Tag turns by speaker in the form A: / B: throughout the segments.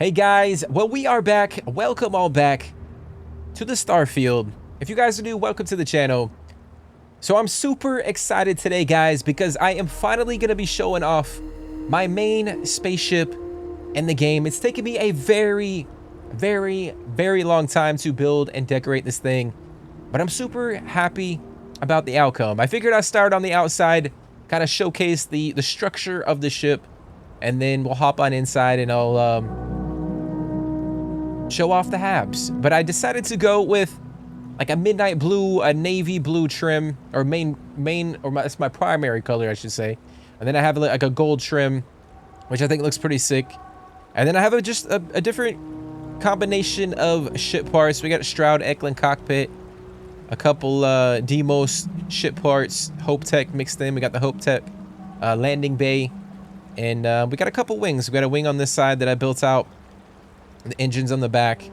A: Hey guys, well we are back. Welcome all back to the Starfield. If you guys are new, welcome to the channel. So I'm super excited today guys because I am finally going to be showing off my main spaceship in the game. It's taken me a very long time to build and decorate this thing, but I'm super happy about the outcome. I figured I'd start on the outside, kind of showcase the structure of the ship, and then we'll hop on inside and I'll show off the habs. But I decided to go with like a midnight blue, a navy blue trim, or it's my primary color, I should say. And then I have like a gold trim, which I think looks pretty sick. And then I have just a different combination of ship parts. We got a Stroud Eklund cockpit, a couple Demos ship parts, Hope Tech mixed in. We got the Hope Tech landing bay, and we got a couple wings. We got a wing on this side that I built out. The engines on the back.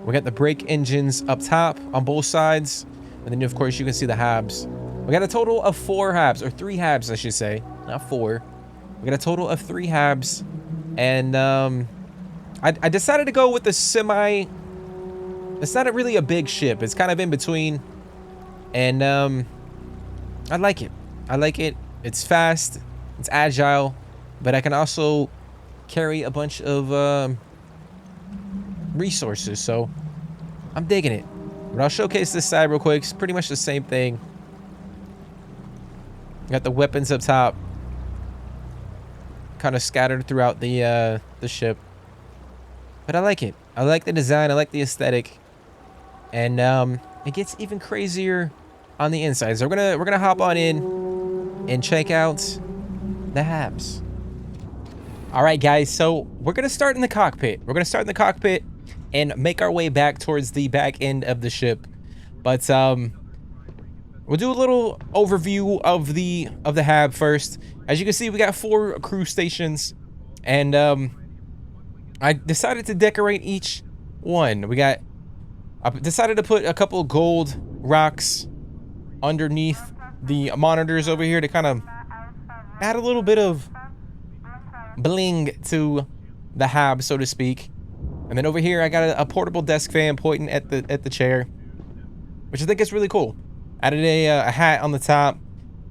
A: We got the brake engines up top on both sides, and then of course you can see the habs. We got a total of 4 habs, or 3 habs I should say, not 4. We got a total of 3 habs, and I decided to go with the semi. It's not really a big ship, it's kind of in between, and I like it. It's fast, it's agile, but I can also carry a bunch of resources, so I'm digging it. But I'll showcase this side real quick. It's pretty much the same thing. Got the weapons up top, kind of scattered throughout the ship, but I like it. I like the design, I like the aesthetic, and it gets even crazier on the inside. So we're gonna hop on in and check out the habs. All right guys, so we're gonna start in the cockpit. And make our way back towards the back end of the ship. But we'll do a little overview of the hab first. As you can see, we got 4 crew stations, and I decided to decorate each one. I decided to put a couple gold rocks underneath the monitors over here to kind of add a little bit of bling to the hab, so to speak. And then over here, I got a portable desk fan pointing at the chair, which I think is really cool. Added a hat on the top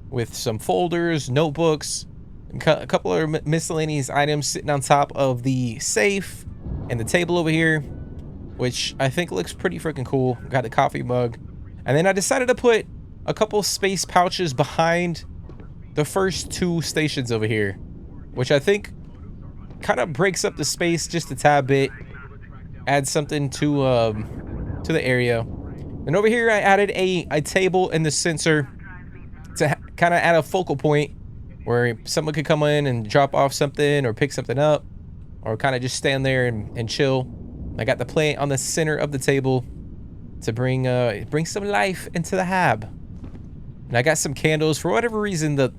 A: with some folders, notebooks, and a couple of miscellaneous items sitting on top of the safe and the table over here, which I think looks pretty freaking cool. Got the coffee mug. And then I decided to put a couple space pouches behind the first 2 stations over here, which I think kind of breaks up the space just a tad bit. Add something to the area. And over here I added a table in the sensor to kind of add a focal point where someone could come in and drop off something or pick something up, or kind of just stand there and chill. I got the plant on the center of the table to bring some life into the hab. And I got some candles. For whatever reason the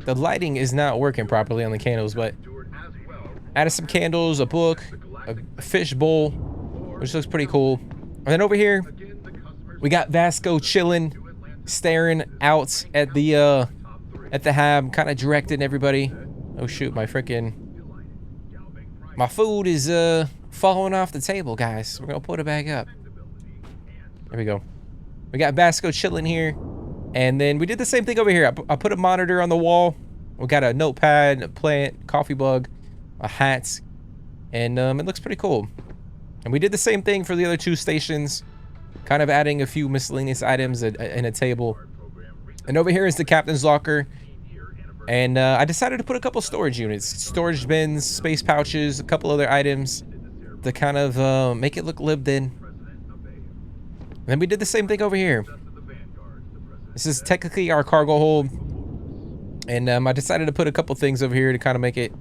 A: lighting is not working properly on the candles, but added some candles, a book, a fish bowl, which looks pretty cool. And then over here, we got Vasco chilling, staring out at the hab, kind of directing everybody. Oh shoot, my food is falling off the table, guys. We're gonna put it back up. There we go. We got Vasco chilling here, and then we did the same thing over here. I put a monitor on the wall. We got a notepad, a plant, coffee mug, a hat, and it looks pretty cool. And we did the same thing for the other 2 stations, kind of adding a few miscellaneous items and a table. And over here is the captain's locker, and I decided to put a couple storage units, storage bins, space pouches, a couple other items to kind of make it look lived in. And then we did the same thing over here. This is technically our cargo hold, and I decided to put a couple things over here to kind of make it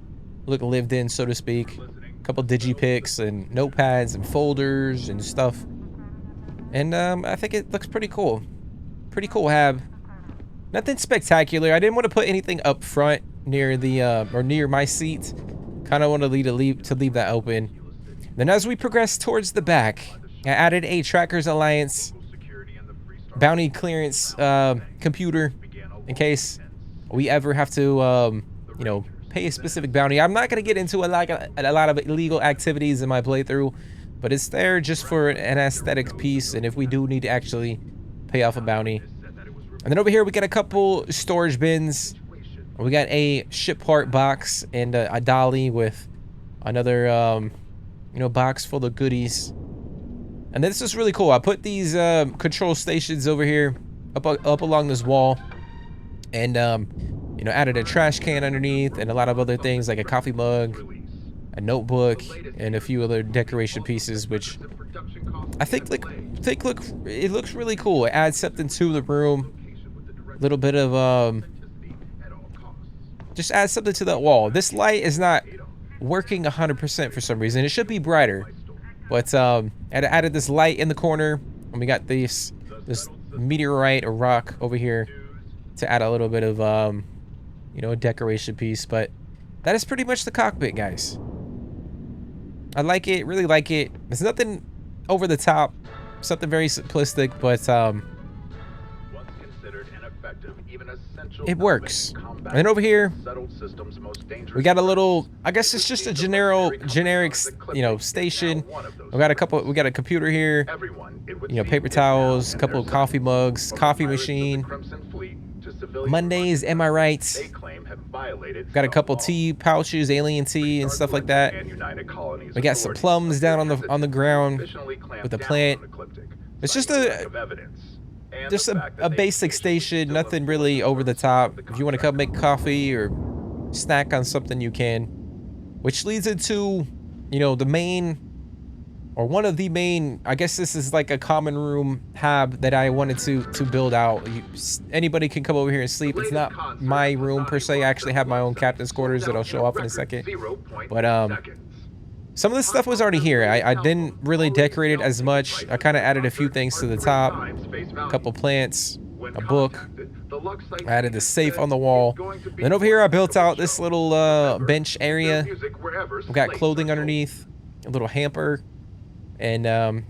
A: look lived in, so to speak. A couple digipicks and notepads and folders and stuff. And I think it looks pretty cool. Pretty cool hab. Nothing spectacular. I didn't want to put anything up front near the or near my seat. Kind of want to leave that open. Then as we progress towards the back, I added a Trackers Alliance bounty clearance computer in case we ever have to you know, pay a specific bounty. I'm not gonna get into a lot of illegal activities in my playthrough, but it's there just for an aesthetic piece, and if we do need to actually pay off a bounty. And then over here we got a couple storage bins. We got a ship part box and a dolly with another you know, box full of goodies. And this is really cool. I put these control stations over here up along this wall, and you know, added a trash can underneath and a lot of other things like a coffee mug, a notebook, and a few other decoration pieces, which I think it looks really cool. It adds something to the room. A little bit of just adds something to that wall. This light is not working 100% for some reason. It should be brighter, but I added this light in the corner, and we got this meteorite or rock over here to add a little bit of you know, a decoration piece. But that is pretty much the cockpit, guys. I like it, really like it. There's nothing over the top, something very simplistic, but it works. And then over here, we got a little, I guess it's just a generic, you know, station. We got a computer here, you know, paper towels, a couple of coffee mugs, coffee machine. Mondays, am I right? Got a couple tea pouches, alien tea and stuff like that. We got some plums down on the ground with a plant. It's just a basic station, nothing really over the top. If you want to come make coffee or snack on something, you can. Which leads into, you know, the main, or one of the main, I guess this is like a common room hab that I wanted to build out. Anybody can come over here and sleep. It's not my room per se. I actually have my own captain's quarters that I'll show off in a second. But some of this stuff was already here. I didn't really decorate it as much. I kind of added a few things to the top, a couple plants, a book. I added the safe on the wall. Then over here I built out this little bench area. We got clothing underneath, a little hamper, and a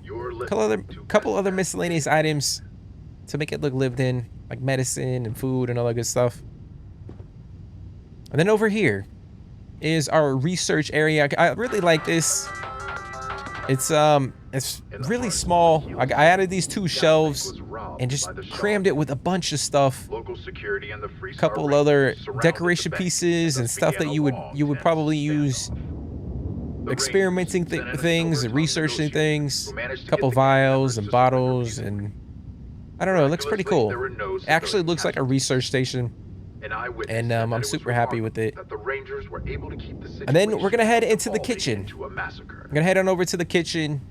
A: couple other miscellaneous items to make it look lived in, like medicine and food and all that good stuff. And then over here is our research area. I really like this. It's really small. I added these 2 shelves and just crammed it with a bunch of stuff. A couple other decoration pieces and stuff that you would probably use experimenting things and researching things. A couple vials and bottles, and I don't know, it looks pretty cool. It actually looks like a research station. And I'm super happy with it. And then we're gonna head into the kitchen. I'm gonna head on over to the kitchen.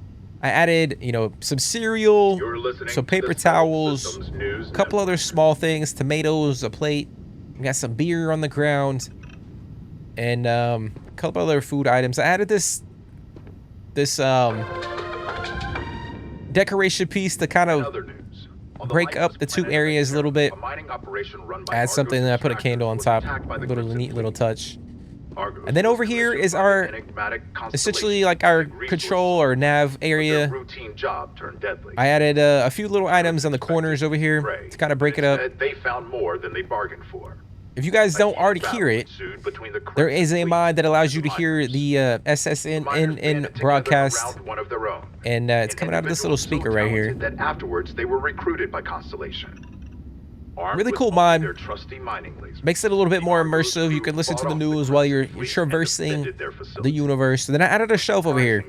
A: I added, you know, some cereal, some paper towels, a couple other small things, tomatoes, a plate. We got some beer on the ground, and a couple other food items. I added this decoration piece to kind of break up the 2 areas a little bit. Add something, and I put a candle on top. A little neat little touch. And then over here is our, essentially like our control or nav area. I added a few little items on the corners over here to kind of break it up. If you guys don't already hear it, there is a mod that allows you to hear the SSN broadcast, and it's coming out of this little speaker right here.
B: That afterwards they were recruited by Constellation.
A: Really cool mod. Makes it a little bit more immersive. You can listen to the news while you're traversing the universe. And then I added a shelf over here.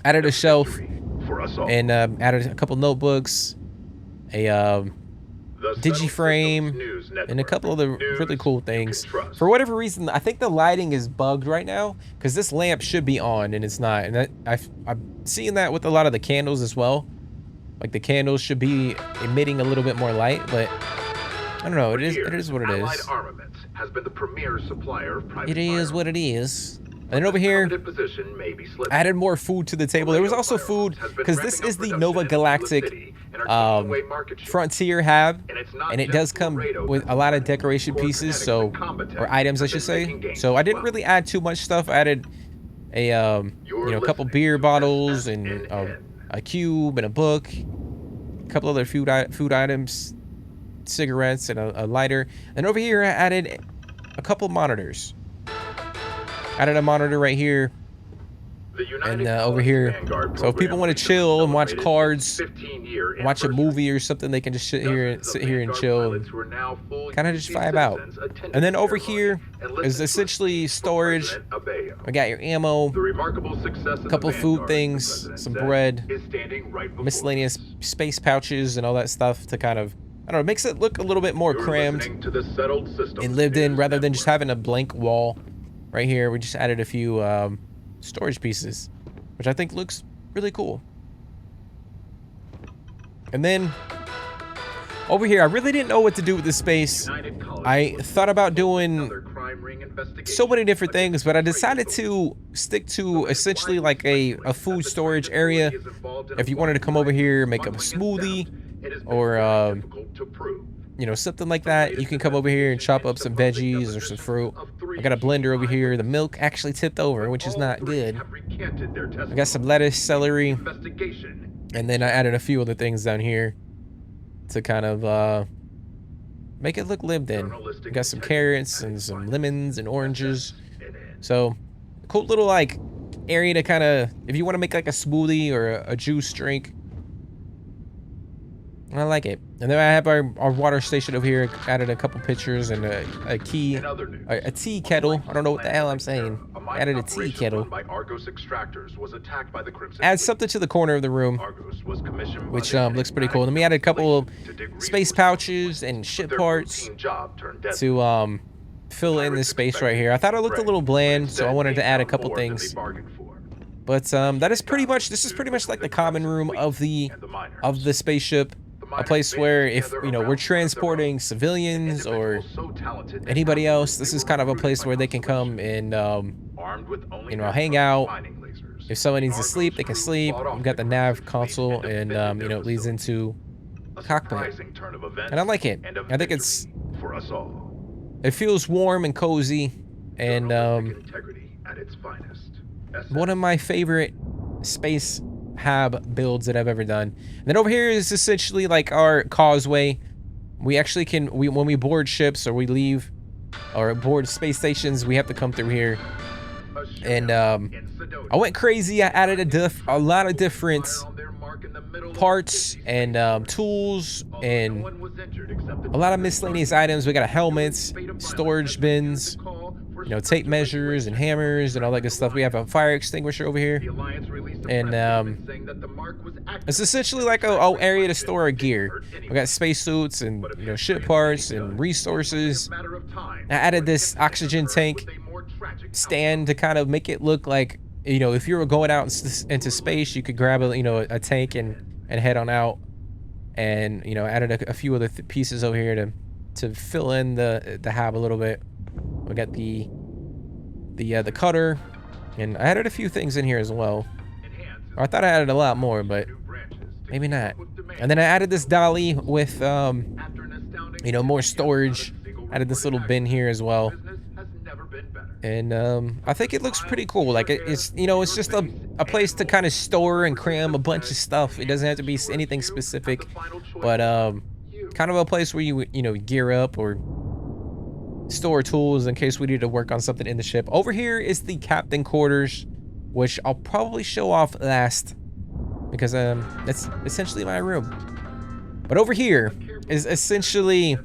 A: Added a shelf and added a couple notebooks, a digiframe, and a couple other really cool things. For whatever reason, I think the lighting is bugged right now because this lamp should be on and it's not. And I'm seeing that with a lot of the candles as well. Like the candles should be emitting a little bit more light, but I don't know. It is what it is. It is what it is. And then over here, I added more food to the table. There was also food because this is the Nova Galactic Frontier hab, and it does come with a lot of decoration pieces, or items, I should say. So I didn't really add too much stuff. I added a a couple beer bottles and a cube and a book, a couple other food items, cigarettes, and a lighter. And over here I added a couple monitors. Added a monitor right here
B: The
A: and
B: United
A: over
B: Colonies
A: here.
B: Vanguard
A: So if people
B: program
A: want to
B: recently
A: chill and watch
B: celebrated
A: cards,
B: its 15-year
A: watch a
B: anniversary.
A: movie or something, they can just sit
B: Dozens of
A: here and
B: Vanguard
A: chill and
B: pilots who are now full
A: kind of
B: UK
A: just vibe out.
B: citizens attended
A: And then
B: the
A: over
B: ceremony
A: here
B: and
A: is
B: listened to a
A: essentially
B: speech from
A: storage.
B: President Abeyo.
A: We got your ammo,
B: The remarkable success of
A: a couple
B: the
A: of food
B: Vanguard, the
A: things,
B: president
A: some
B: said,
A: bread,
B: is standing right before
A: miscellaneous
B: us.
A: space pouches and all that stuff to kind of, I don't know, makes it look a little bit more
B: You're
A: crammed
B: listening to the Settled Systems
A: and lived in
B: News
A: rather than just
B: Network.
A: having a blank wall right here. We just added a few storage pieces, which I think looks really cool. And then over here, I really didn't know what to do with this space.
B: United Colonies
A: I
B: was
A: thought about doing
B: another crime ring investigation
A: so many different
B: against
A: things, but I
B: trade
A: decided
B: agents.
A: to stick to
B: So it is
A: essentially
B: widely
A: like a
B: speculated
A: food
B: that the
A: storage
B: Trade
A: area.
B: Authority is involved in
A: If
B: a
A: you wanted to come
B: wide
A: over here,
B: variety
A: make a
B: of smuggling
A: smoothie
B: and theft, it has been
A: or
B: very difficult to prove.
A: you know, something like
B: The
A: that, you
B: latest
A: can come over here and
B: investigation
A: chop up
B: hints
A: some
B: above the
A: veggies or some
B: deposition
A: fruit.
B: of
A: I
B: three
A: got a blender over
B: key
A: here. The
B: eyewitnesses.
A: milk actually tipped over,
B: But
A: which is
B: all
A: not
B: three
A: good.
B: have recanted their
A: I got
B: testimony.
A: some lettuce, celery,
B: Investigation
A: and then I added a few other things down here to kind of make it look lived in.
B: journalistic
A: Got some
B: integrity
A: carrots
B: at
A: and
B: its
A: some
B: finest.
A: lemons and oranges.
B: It is.
A: So, cool little like area to kind of, if you want to make like a smoothie or a juice drink. I like it. And then I have our water station over here. Added a couple pitchers and a key,
B: In other news,
A: a tea kettle. I don't know what the hell I'm saying.
B: a mining
A: Added a tea
B: operation
A: kettle.
B: run by Argos extractors was attacked by the Crimson
A: Add
B: Fleet.
A: something to the corner of the room,
B: Argos was commissioned by
A: which
B: the
A: looks pretty cool.
B: enigmatic
A: Then we added a couple of
B: Constellation to dig
A: space
B: resources,
A: pouches and
B: but
A: ship
B: their
A: parts
B: routine job turned deadly.
A: to fill in this space right here. I thought it looked a little bland, so I wanted to add a couple things. But that is pretty much, this is pretty much like the common room of the spaceship. A place where if, you know, we're transporting civilians or anybody else, this is kind of a place where they can come and, you know, hang out. If someone needs to sleep, they can sleep. We've got the nav console and, you know, it leads into the cockpit. And I like it. I think it's,
B: for us all.
A: it feels warm and cozy. And
B: Integrity at its finest.
A: one of my favorite space hab builds that I've ever done. And then over here is essentially like our causeway. We actually can, when we board ships or we leave or board space stations, we have to come through here. And I went crazy. I added a lot of different parts and tools and a lot of miscellaneous items. We got helmets, storage bins, you know, tape measures and hammers and all that good stuff. We have a fire extinguisher over here. And it's essentially like a area to store our gear. We got spacesuits and, you know, ship parts and resources. I added this oxygen tank stand to kind of make it look like, you know, if you were going out into space, you could grab a, you know, a tank and head on out. And, you know, added a few other pieces over here to fill in the hab a little bit. We got the cutter, and I added a few things in here as well. I thought I added a lot more, but maybe not. And then I added this dolly with, you know, more storage. Added this little bin here as well. And I think it looks pretty cool. Like it's, you know, it's just a place to kind of store and cram a bunch of stuff. It doesn't have to be anything specific, but kind of a place where you know, gear up or store tools in case we need to work on something in the ship. Over here is the captain quarters, which I'll probably show off last because that's essentially my room. But over here is essentially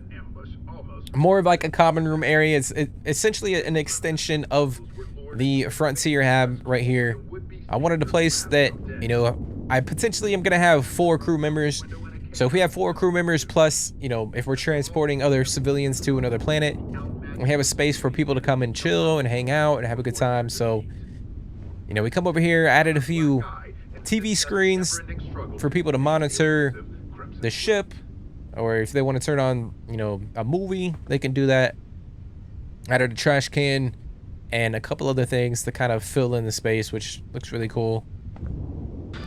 A: more of like a common room area. It's essentially an extension of the Frontier hab right here. I wanted a place that, you know, I potentially am gonna have 4 crew members. So if we have 4 crew members plus, you know, if we're transporting other civilians to another planet, we have a space for people to come and chill and hang out and have a good time. So, you know, we come over here, added a few TV screens for people to monitor the ship, or if they want to turn on, you know, a movie, they can do that. Added a trash can and a couple other things to kind of fill in the space, which looks really cool.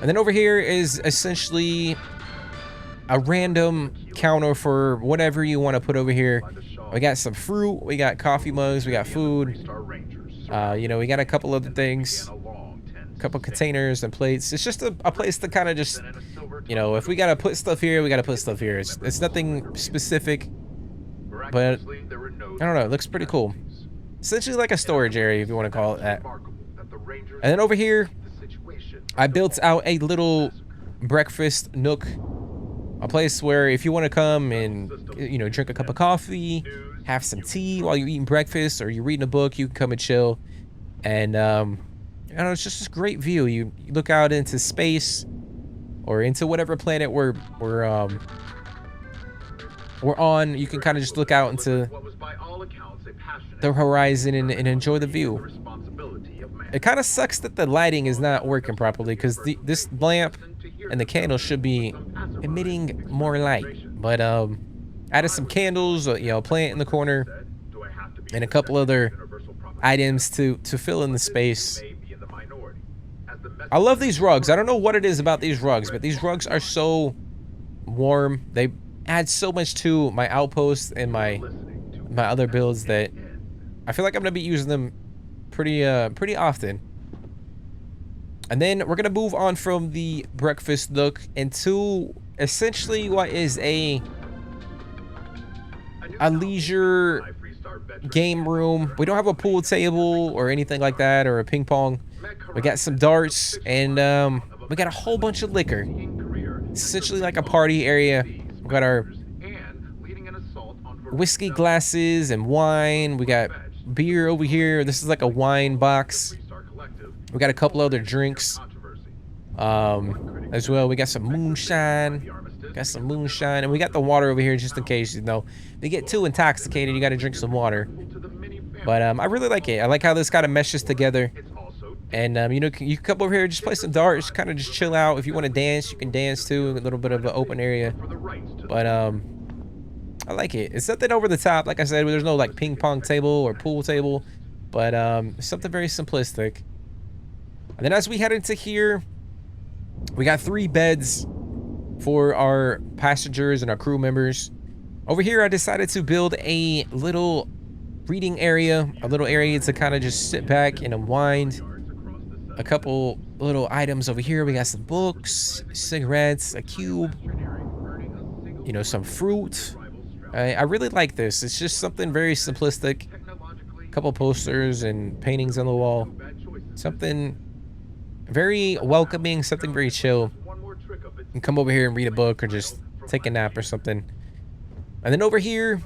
A: And then over here is essentially a random counter for whatever you want to put over here. We got some fruit, we got coffee mugs, we got food. You know, we got a couple other things, a couple containers and plates. It's just a place to kind of just, you know, if we got to put stuff here, we got to put stuff here. It's nothing specific, but I don't know, it looks pretty cool. essentially like a storage area, if you want to call it that.
B: Remarkable that the Rangers
A: And then over here,
B: the situation
A: I built out a little breakfast nook, a place where if you want to come and, you know, drink a cup of coffee, have some tea while you're eating breakfast, or you're reading a book, you can come and chill. And you know, it's just this great view. You look out into space, or into whatever planet we're on. You can kind of just look out into
B: what was by all accounts a passionate
A: the horizon and enjoy the view.
B: responsibility of man.
A: It kind of sucks that the lighting is not working properly, because this lamp and the candle should be emitting more light. But added some candles, you know, plant in the corner,
B: Do I have to be
A: and a couple other
B: universal property?
A: items to fill in the space.
B: May be in the minority, as the
A: I love these rugs. I don't know what it is about these rugs, but these rugs are so warm. They add so much to my outposts and my other builds that I feel like I'm gonna be using them pretty often. And then we're gonna move on from the breakfast nook into essentially what is a leisure game room. We don't have a pool table or anything like that, or a ping pong. We got some darts, and we got a whole bunch of liquor. It's essentially like a party area. We got our whiskey glasses and wine. We got beer over here. This is like a wine box. We got a couple other drinks as well. We got some moonshine. And we got the water over here just in case, you know, they get too intoxicated. You got to drink some water. But I really like it. I like how this kind of meshes together. And you know, you can come over here, just play some darts, kind of just chill out. If you want to dance, you can dance too. A little bit of an open area. But I like it. It's nothing over the top. Like I said, there's no like ping pong table or pool table, but something very simplistic. And then as we head into here, we got 3 beds for our passengers and our crew members. Over here, I decided to build a little reading area, a little area to kind of just sit back and unwind. A couple little items over here. We got some books, cigarettes, a cube, you know, some fruit. I really like this. It's just something very simplistic. A couple posters and paintings on the wall. Something very welcoming, something very chill. You can come over here and read a book, or just take a nap or something. And then over here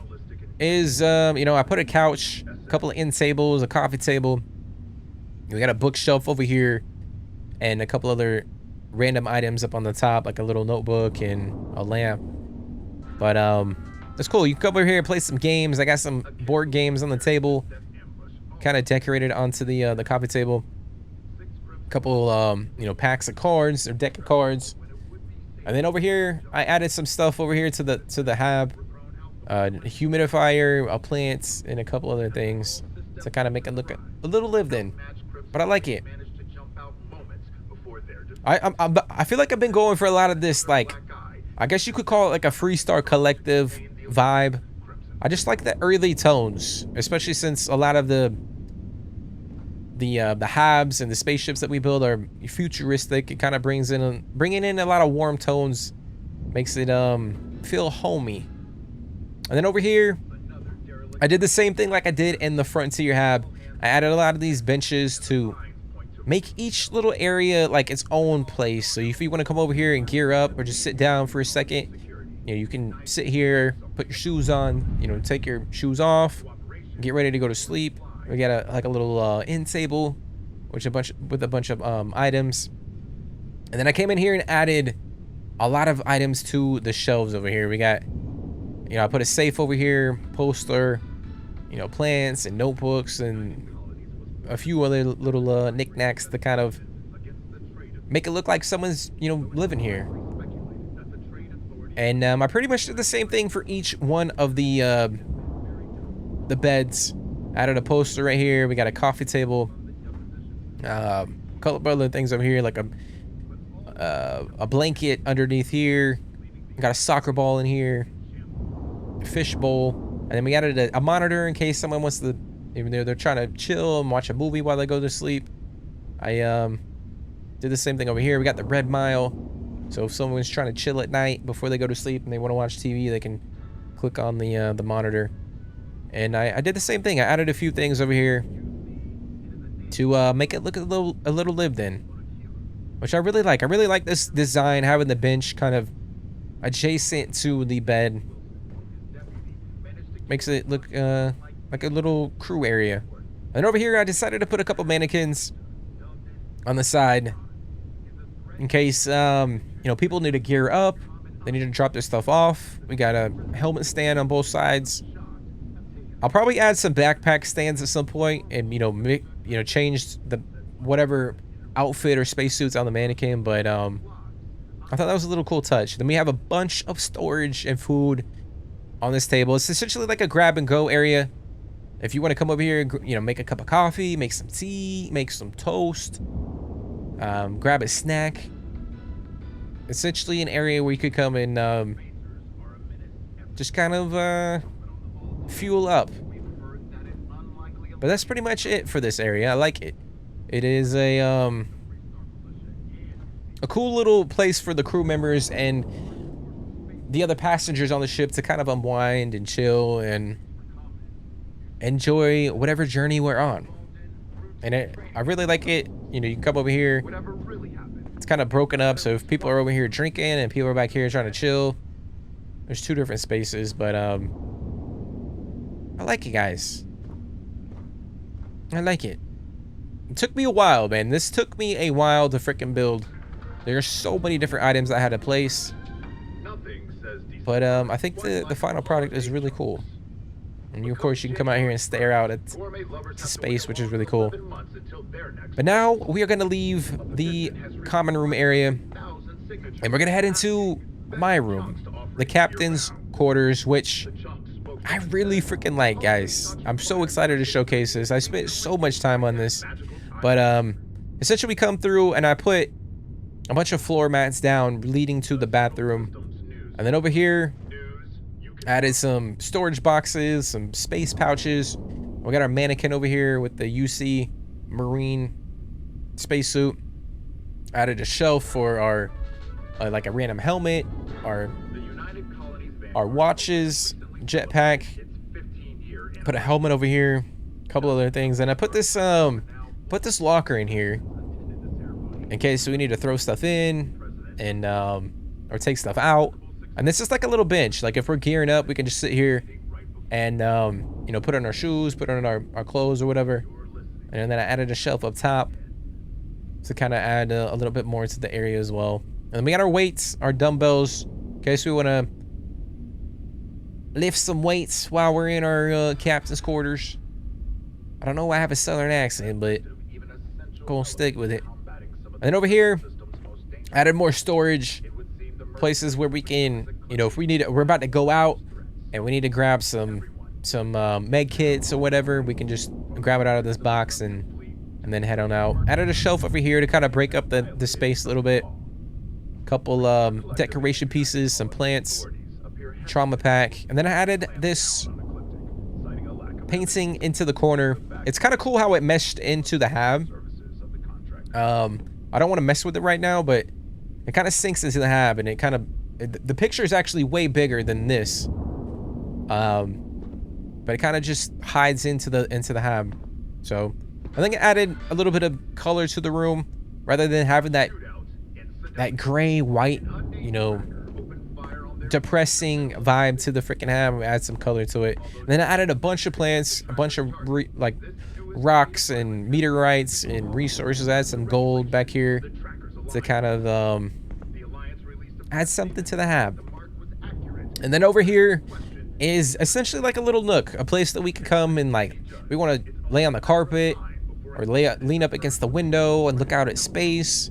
A: is, you know, I put a couch, a couple of end tables, a coffee table. We got a bookshelf over here, and a couple other random items up on the top, like a little notebook and a lamp. But it's cool. You can come over here and play some games. I got some board games on the table, kind of decorated onto the coffee table. A couple you know, packs of cards or deck of cards. And then over here, I added some stuff over here to the hab, a humidifier, a plant, and a couple other things to kind of make it look a little lived in. But I like it. I feel like I've been going for a lot of this, like, I guess you could call it like a Freestar Collective vibe. I just like the early tones, especially since a lot of the habs and the spaceships that we build are futuristic. It kind of bringing in a lot of warm tones, makes it feel homey. And then over here, I did the same thing like I did in the Frontier hab. I added a lot of these benches to make each little area like its own place. So if you want to come over here and gear up, or just sit down for a second, you know, you can sit here, put your shoes on, you know, take your shoes off, get ready to go to sleep. We got a little end table, with a bunch of items. And then I came in here and added a lot of items to the shelves over here. We got, you know, I put a safe over here, poster, you know, plants and notebooks, and a few other little knickknacks to kind of make it look like someone's, you know, living here. And I pretty much did the same thing for each one of the beds. Added a poster right here. We got a coffee table. A couple of other things over here, like a blanket underneath here. We got a soccer ball in here. A fish bowl. And then we added a monitor in case someone wants to, even though they're trying to chill and watch a movie while they go to sleep. I did the same thing over here. We got the red mile. So if someone's trying to chill at night before they go to sleep and they want to watch TV, they can click on the monitor. And I did the same thing. I added a few things over here to make it look a little lived in, which I really like. I really like this design, having the bench kind of adjacent to the bed. Makes it look like a little crew area. And over here, I decided to put a couple mannequins on the side in case, you know, people need to gear up. They need to drop their stuff off. We got a helmet stand on both sides. I'll probably add some backpack stands at some point and, you know, change the whatever outfit or spacesuits on the mannequin. But I thought that was a little cool touch. Then we have a bunch of storage and food on this table. It's essentially like a grab and go area. If you want to come over here, you know, make a cup of coffee, make some tea, make some toast, grab a snack. Essentially an area where you could come and just kind of fuel up. But that's pretty much it for this area. I like it. It is a cool little place for the crew members and the other passengers on the ship to kind of unwind and chill and enjoy whatever journey we're on. And I really like it. You know, you can come over here. It's kind of broken up, so if people are over here drinking and people are back here trying to chill, there's two different spaces. But I like it, guys. I like it. It took me a while, man. This took me a while to freaking build. There's so many different items I had to place. But I think the final product is really cool. And you, of course, you can come out here and stare out at space, which is really cool. But now we are going to leave the common room area, and we're going to head into my room, the captain's quarters, which I really freaking like, guys. I'm so excited to showcase this. I spent so much time on this. But essentially we come through and I put a bunch of floor mats down leading to the bathroom. And then over here, added some storage boxes, some space pouches. We got our mannequin over here with the UC Marine spacesuit. Added a shelf for our, like a random helmet, our watches, jetpack. Put a helmet over here, a couple other things, and I put this locker in here in case we need to throw stuff in and or take stuff out. And this is like a little bench. Like if we're gearing up, we can just sit here and you know, put on our shoes, put on our clothes or whatever. And then I added a shelf up top to kind of add a little bit more to the area as well. And then we got our weights, our dumbbells, in case we want to lift some weights while we're in our captain's quarters. I don't know why I have a southern accent, but gonna stick with it. And then over here, added more storage, places where we can, you know, if we need, we're about to go out and we need to grab some med kits or whatever, we can just grab it out of this box and then head on out. Added a shelf over here to kind of break up the space a little bit. Couple decoration pieces, some plants, trauma pack, and then I added this painting into the corner. It's kind of cool how it meshed into the hab. I don't want to mess with it right now, but it kind of sinks into the hab, and it kind of, the picture is actually way bigger than this. But it kind of just hides into the hab. So I think it added a little bit of color to the room rather than having that gray white, you know, depressing vibe to the freaking hab. We add some color to it. And then I added a bunch of plants, a bunch of like rocks and meteorites and resources. I had some gold back here to kind of add something to the hab. And then over here is essentially like a little nook, a place that we can come and, like, we want to lay on the carpet or lean up against the window and look out at space.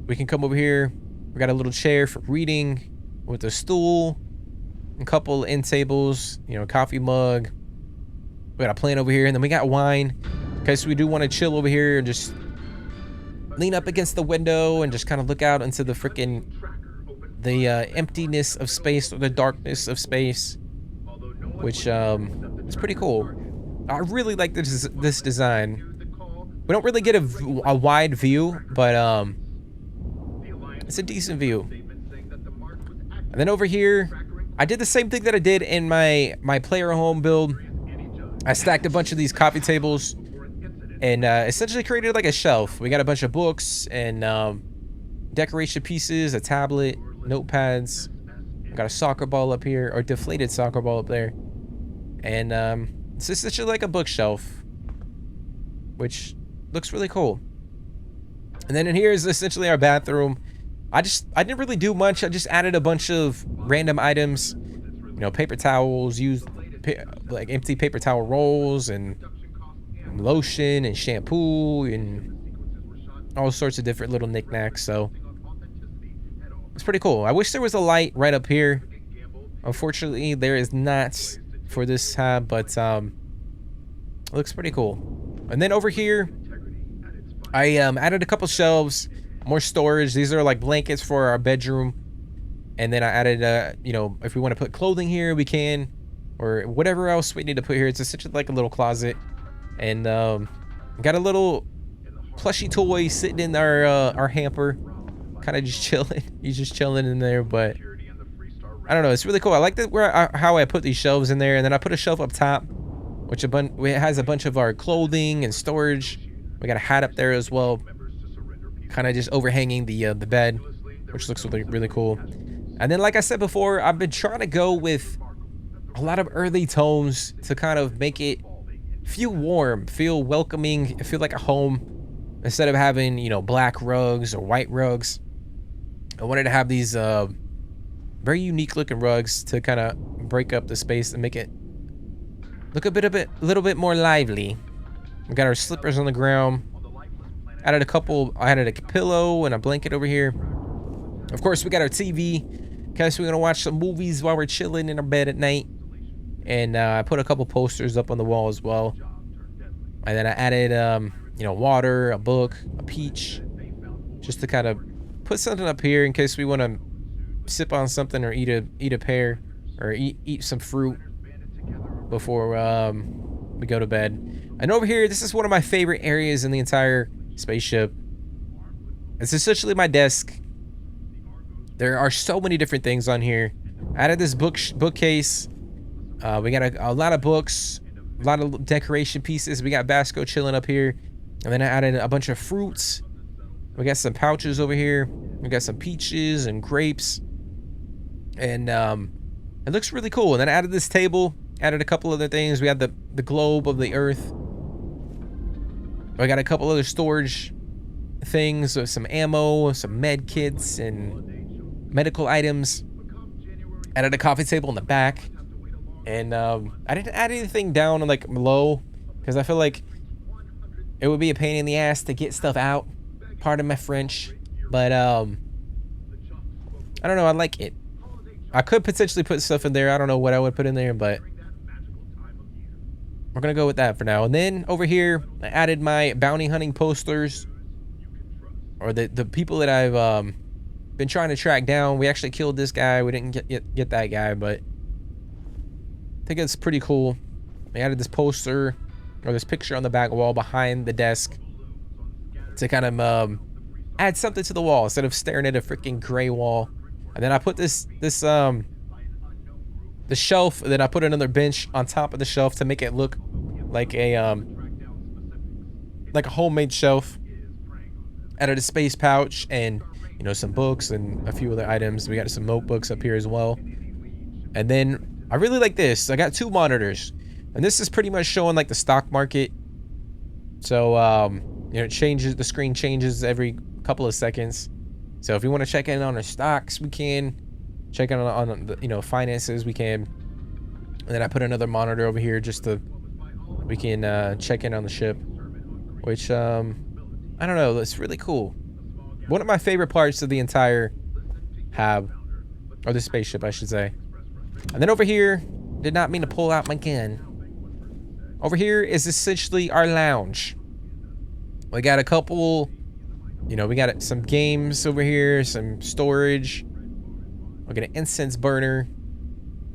A: We can come over here. We got a little chair for reading with a stool, a couple end tables, you know, a coffee mug. We got a plant over here, and then we got wine in case we do want to chill over here and just lean up against the window and just kind of look out into the freaking emptiness of space, or the darkness of space, which is pretty cool. I really like this design. We don't really get a wide view, but it's a decent view. And then over here, I did the same thing that I did in my player home build. I stacked a bunch of these coffee tables and essentially created like a shelf. We got a bunch of books and decoration pieces, a tablet, notepads. We got a soccer ball up here, or deflated soccer ball up there. And it's essentially like a bookshelf, which looks really cool. And then in here is essentially our bathroom. I didn't really do much. I just added a bunch of random items, you know, paper towels, used like empty paper towel rolls and lotion and shampoo and all sorts of different little knickknacks. So it's pretty cool. I wish there was a light right up here. Unfortunately, there is not for this tab, but it looks pretty cool. And then over here, I added a couple shelves, more storage. These are like blankets for our bedroom. And then I added, you know, if we want to put clothing here, we can, or whatever else we need to put here. It's essentially like a little closet. And got a little plushy toy sitting in our hamper, kind of just chilling. He's just chilling in there, but I don't know. It's really cool. I like that how I put these shelves in there, and then I put a shelf up top, which has a bunch of our clothing and storage. We got a hat up there as well, kind of just overhanging the bed, which looks really, really cool. And then, like I said before, I've been trying to go with a lot of earthy tones to kind of make it feel warm, feel welcoming, feel like a home, instead of having, you know, black rugs or white rugs. I wanted to have these very unique looking rugs to kind of break up the space and make it look a little bit more lively. We got our slippers on the ground. I added a pillow and a blanket over here. Of course, we got our TV, because we're gonna watch some movies while we're chilling in our bed at night. And I put a couple posters up on the wall as well. And then I added, you know, water, a book, a peach, just to kind of put something up here in case we want to sip on something or eat a pear or eat some fruit before we go to bed. And over here, this is one of my favorite areas in the entire spaceship. It's essentially my desk. There are so many different things on here. I added this bookcase. We got a lot of books, a lot of decoration pieces. We got Basco chilling up here. And then I added a bunch of fruits. We got some pouches over here. We got some peaches and grapes. And it looks really cool. And then I added this table, added a couple other things. We had the globe of the Earth. I got a couple other storage things, some ammo, some med kits, and medical items. Added a coffee table in the back. And I didn't add anything down like low, because I feel like it would be a pain in the ass to get stuff out. Pardon my French. But I don't know, I like it. I could potentially put stuff in there. I don't know what I would put in there, but we're gonna go with that for now. And then over here, I added my bounty hunting posters, or the people that I've been trying to track down. We actually killed this guy. We didn't get that guy, but I think it's pretty cool. I added this poster, or this picture on the back wall behind the desk, to kind of add something to the wall instead of staring at a freaking gray wall. And then I put the shelf, and then I put another bench on top of the shelf to make it look like a homemade shelf. Added a space pouch and, you know, some books and a few other items. We got some notebooks up here as well. And then I really like this. I got 2 monitors, and this is pretty much showing like the stock market. So you know, it changes, the screen changes every couple of seconds. So if you want to check in on our stocks, we can. Check in on the, you know, finances, we can. And then I put another monitor over here just to, we can check in on the ship, which I don't know, it's really cool. One of my favorite parts of the entire hab, or the spaceship, I should say. And then over here, did not mean to pull out my gun. Over here is essentially our lounge. We got a couple, you know, we got some games over here, some storage. We got an incense burner,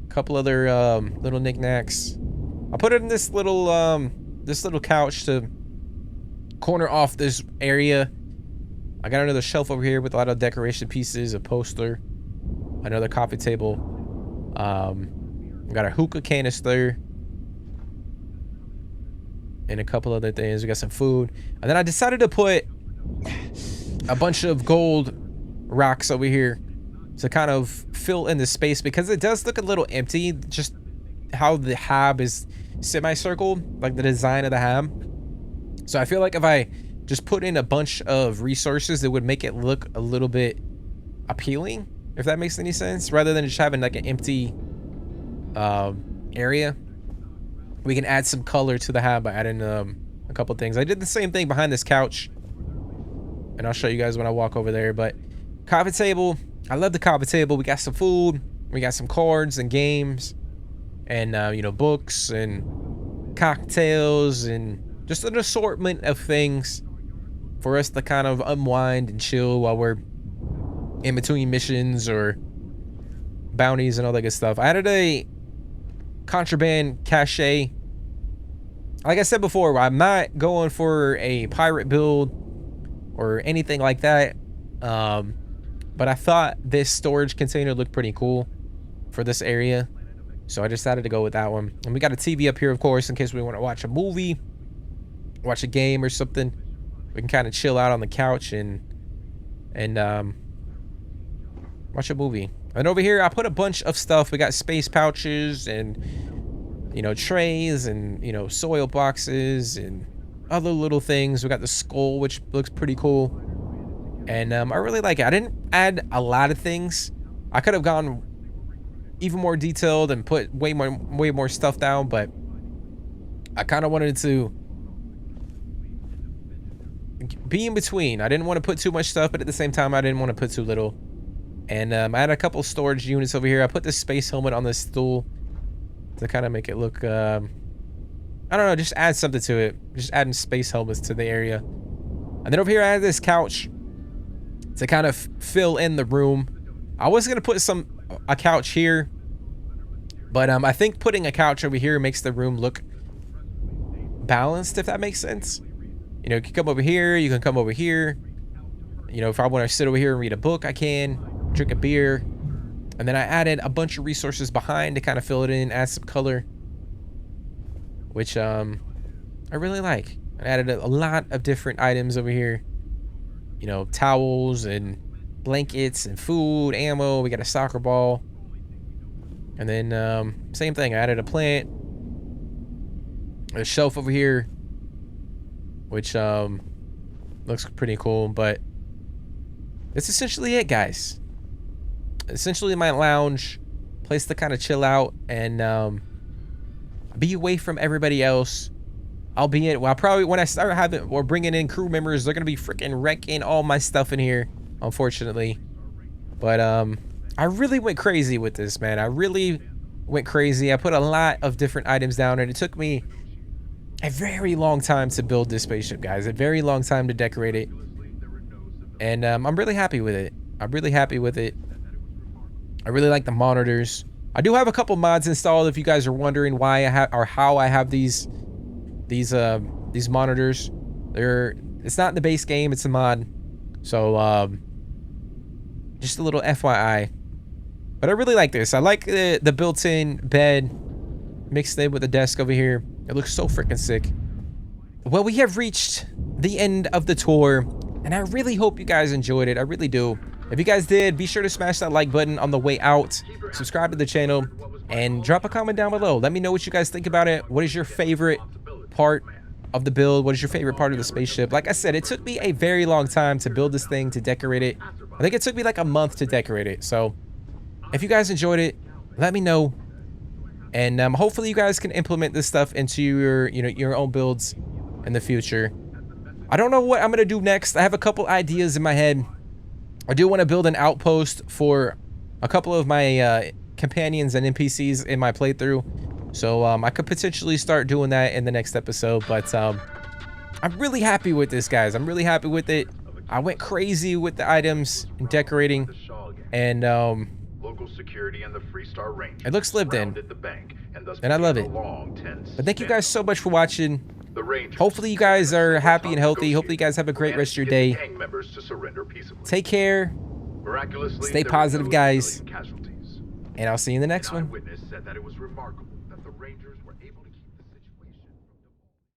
A: a couple other little knickknacks. I'll put it in this little couch to corner off this area. I got another shelf over here with a lot of decoration pieces, a poster, another coffee table. We got a hookah canister. and a couple other things. We got some food. And then I decided to put a bunch of gold rocks over here to kind of fill in the space, because it does look a little empty, just how the hab is semicircle, like the design of the hab. So I feel like if I just put in a bunch of resources, it would make it look a little bit appealing, if that makes any sense, rather than just having like an empty area. We can add some color to the hab by adding a couple things. I did the same thing behind this couch, and I'll show you guys when I walk over there. But coffee table, I love the coffee table. We got some food, we got some cards and games, and you know, books and cocktails, and just an assortment of things for us to kind of unwind and chill while we're in between missions or bounties and all that good stuff. I added a contraband cache. Like I said before, I'm not going for a pirate build or anything like that, but I thought this storage container looked pretty cool for this area, so I decided to go with that one. And we got a TV up here, of course, in case we want to watch a movie, watch a game or something. We can kind of chill out on the couch and watch a movie. And over here, I put a bunch of stuff. We got space pouches and, you know, trays and, you know, soil boxes and other little things. We got the skull, which looks pretty cool. And I really like it. I didn't add a lot of things. I could have gone even more detailed and put way more stuff down, but I kind of wanted to be in between. I didn't want to put too much stuff, but at the same time, I didn't want to put too little. And I had a couple storage units over here. I put this space helmet on this stool to kind of make it look, I don't know, just add something to it. Just adding space helmets to the area. And then over here, I had this couch to kind of fill in the room. I was going to put a couch here, but I think putting a couch over here makes the room look balanced, if that makes sense. You know, you can come over here, you can come over here. You know, if I want to sit over here and read a book, I can. Drink a beer. And then I added a bunch of resources behind to kind of fill it in, add some color, which I really like. I added a lot of different items over here. You know, towels and blankets and food, ammo. We got a soccer ball. And then same thing, I added a plant. A shelf over here, which looks pretty cool. But that's essentially it, guys. Essentially my lounge, place to kind of chill out and be away from everybody else. Albeit, well, probably when I start having or bringing in crew members, they're gonna be freaking wrecking all my stuff in here, unfortunately. But I really went crazy with this, man. I really went crazy. I put a lot of different items down, and it took me a very long time to build this spaceship, guys. A very long time to decorate it, and I'm really happy with it. I'm really happy with it. I really like the monitors. I do have a couple mods installed. If you guys are wondering why I have or how I have these monitors, it's not in the base game, it's a mod. So just a little FYI. But I really like this. I like the built-in bed mixed in with the desk over here. It looks so freaking sick. Well, we have reached the end of the tour, and I really hope you guys enjoyed it. I really do. If you guys did, be sure to smash that like button on the way out, subscribe to the channel, and drop a comment down below. Let me know what you guys think about it. What is your favorite part of the build? What is your favorite part of the spaceship? Like I said, it took me a very long time to build this thing, to decorate it. I think it took me like a month to decorate it. So if you guys enjoyed it, let me know. And hopefully you guys can implement this stuff into your own builds in the future. I don't know what I'm gonna do next. I have a couple ideas in my head. I do want to build an outpost for a couple of my companions and NPCs in my playthrough. So I could potentially start doing that in the next episode. But I'm really happy with this, guys. I'm really happy with it. I went crazy with the items and decorating. And
B: local security and the Freestar Rangers
A: it looks lived in.
B: surrounded the bank,
A: And I love it. But thank you guys so much for watching. Hopefully you guys are happy and healthy. Hopefully you guys have a great rest of your day. Take care. Stay positive, guys. And I'll see you in the next one.
B: Eyewitness said that it was remarkable that the Rangers were able to keep